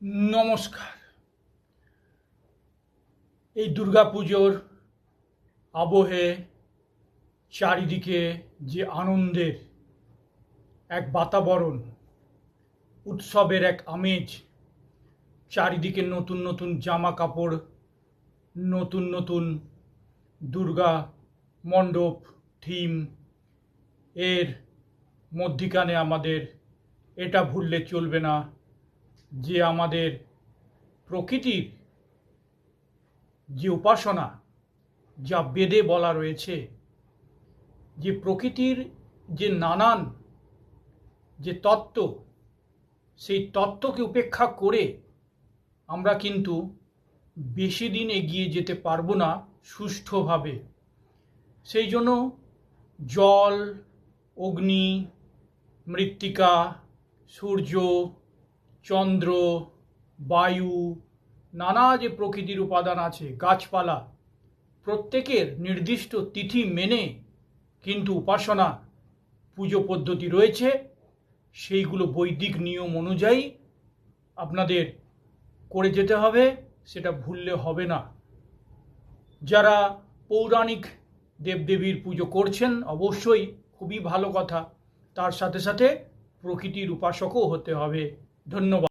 নমস্কার। এই দুর্গাপুজোর আবহে চারিদিকে যে আনন্দের এক বাতাবরণ, উৎসবের এক আমেজ, চারিদিকে নতুন নতুন জামা কাপড়, নতুন নতুন দুর্গা মণ্ডপ, থিম, এর মধ্যিখানে আমাদের এটা ভুললে চলবে না যে আমাদের প্রকৃতির যে উপাসনা, যা বেদে বলা রয়েছে, যে প্রকৃতির যে নানান যে তত্ত্ব, সেই তত্ত্বকে উপেক্ষা করে আমরা কিন্তু বেশি দিন এগিয়ে যেতে পারবো না সুষ্ঠুভাবে। সেই জন্য জল, অগ্নি, মৃত্তিকা, সূর্য, চন্দ্র, বায়ু, নানা যে প্রকৃতির উপাদান আছে, গাছপালা, প্রত্যেকের নির্দিষ্ট তিথি মেনে কিন্তু উপাসনা, পুজো পদ্ধতি রয়েছে। সেইগুলো বৈদিক নিয়ম অনুযায়ী আপনাদের করে যেতে হবে, সেটা ভুললে হবে না। যারা পৌরাণিক দেবদেবীর পুজো করছেন অবশ্যই খুবই ভালো কথা, তার সাথে সাথে প্রকৃতির উপাসকও হতে হবে। ধন্যবাদ।